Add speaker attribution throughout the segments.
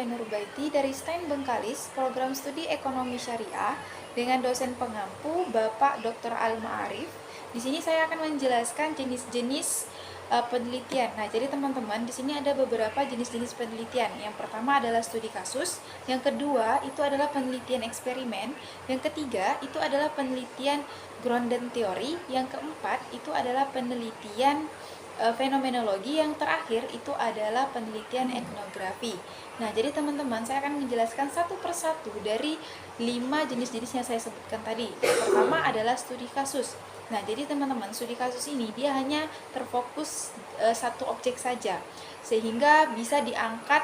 Speaker 1: Nurbaiti dari STAIN Bengkalis, program studi Ekonomi Syariah dengan dosen pengampu Bapak Dr. Al-Ma'arif. Di sini saya akan menjelaskan jenis-jenis penelitian. Nah, jadi teman-teman, di sini ada beberapa jenis-jenis penelitian. Yang pertama adalah studi kasus, yang kedua itu adalah penelitian eksperimen, yang ketiga itu adalah penelitian grounded theory, yang keempat itu adalah penelitian fenomenologi, yang terakhir itu adalah penelitian etnografi. Nah, jadi teman-teman, saya akan menjelaskan satu persatu dari 5 jenis-jenis yang saya sebutkan tadi. Yang pertama adalah studi kasus. Nah, jadi teman-teman, studi kasus ini dia hanya terfokus satu objek saja, sehingga bisa diangkat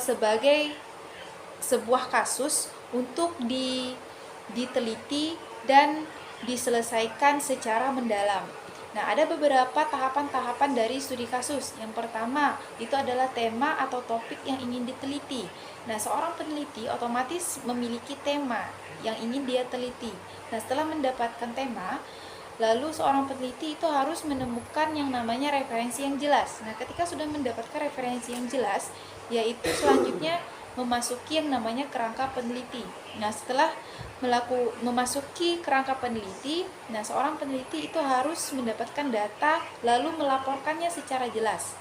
Speaker 1: sebagai sebuah kasus untuk diteliti dan diselesaikan secara mendalam. Nah, ada beberapa tahapan-tahapan dari studi kasus. Yang pertama, itu adalah tema atau topik yang ingin diteliti. Nah, seorang peneliti otomatis memiliki tema yang ingin dia teliti. Nah, setelah mendapatkan tema, lalu seorang peneliti itu harus menemukan yang namanya referensi yang jelas. Nah, ketika sudah mendapatkan referensi yang jelas, yaitu selanjutnya memasuki yang namanya kerangka peneliti. Nah, setelah memasuki kerangka peneliti, nah seorang peneliti itu harus mendapatkan data lalu melaporkannya secara jelas.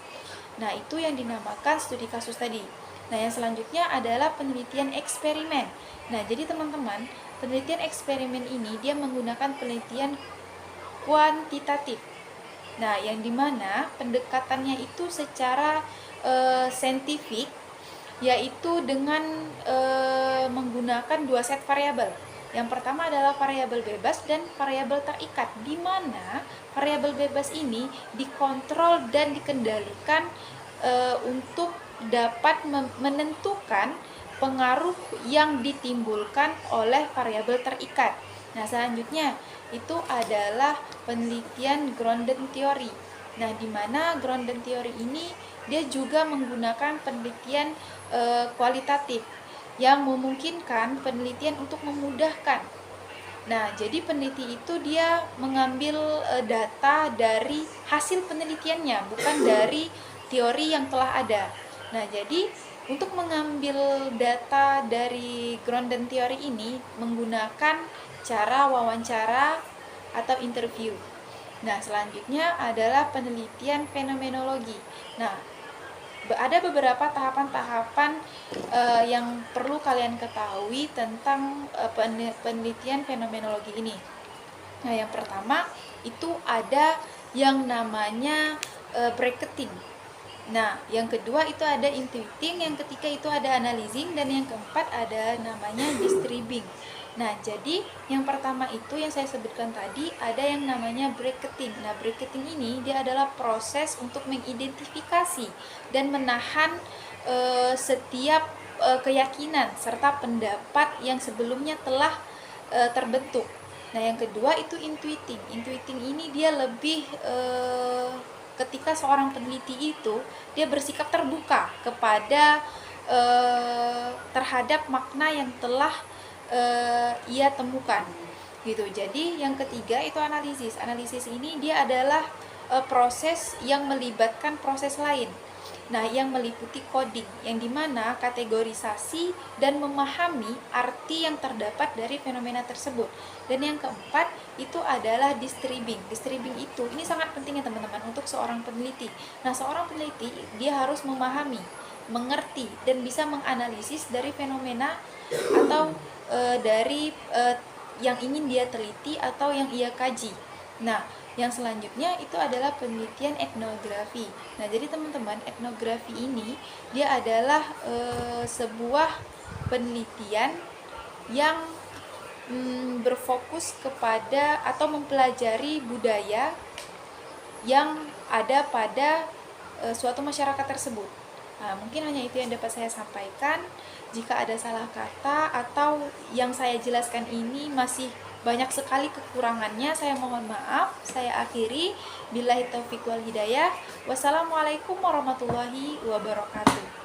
Speaker 1: Nah, itu yang dinamakan studi kasus tadi. Nah, yang selanjutnya adalah penelitian eksperimen. Nah, jadi teman-teman, penelitian eksperimen ini dia menggunakan penelitian kuantitatif. Nah, yang dimana pendekatannya itu secara saintifik, yaitu dengan menggunakan dua set variabel. Yang pertama adalah variabel bebas dan variabel terikat, di mana variabel bebas ini dikontrol dan dikendalikan untuk dapat menentukan pengaruh yang ditimbulkan oleh variabel terikat. Nah, selanjutnya itu adalah penelitian grounded theory. Nah, di mana grounded theory ini dia juga menggunakan penelitian kualitatif yang memungkinkan penelitian untuk memudahkan. Nah, jadi peneliti itu dia mengambil data dari hasil penelitiannya, bukan dari teori yang telah ada. Nah, jadi untuk mengambil data dari grounded theory ini menggunakan cara wawancara atau interview. Nah, selanjutnya adalah penelitian fenomenologi. Nah, ada beberapa tahapan-tahapan yang perlu kalian ketahui tentang penelitian fenomenologi ini. Nah, yang pertama itu ada yang namanya bracketing. Nah, yang kedua itu ada intuiting, yang ketiga itu ada analyzing, dan yang keempat ada namanya describing. Nah, jadi yang pertama itu yang saya sebutkan tadi ada yang namanya bracketing. Nah, bracketing ini dia adalah proses untuk mengidentifikasi dan menahan setiap keyakinan serta pendapat yang sebelumnya telah terbentuk. Nah, yang kedua itu intuiting. Intuiting ini dia lebih ketika seorang peneliti itu dia bersikap terbuka kepada terhadap makna yang telah ia temukan gitu. Jadi yang ketiga itu analisis. Analisis ini dia adalah proses yang melibatkan proses lain. Nah, yang meliputi coding, yang dimana kategorisasi dan memahami arti yang terdapat dari fenomena tersebut. Dan yang keempat itu adalah describing. Describing itu ini sangat penting ya teman-teman untuk seorang peneliti. Nah, seorang peneliti dia harus memahami, mengerti, dan bisa menganalisis dari fenomena atau dari yang ingin dia teliti atau yang ia kaji. Nah, yang selanjutnya itu adalah penelitian etnografi. Nah, jadi teman-teman, etnografi ini dia adalah sebuah penelitian yang berfokus kepada atau mempelajari budaya yang ada pada suatu masyarakat tersebut. Nah, mungkin hanya itu yang dapat saya sampaikan. Jika ada salah kata atau yang saya jelaskan ini masih banyak sekali kekurangannya, saya mohon maaf. Saya akhiri. Billahi taufiq wal hidayah. Wassalamualaikum warahmatullahi wabarakatuh.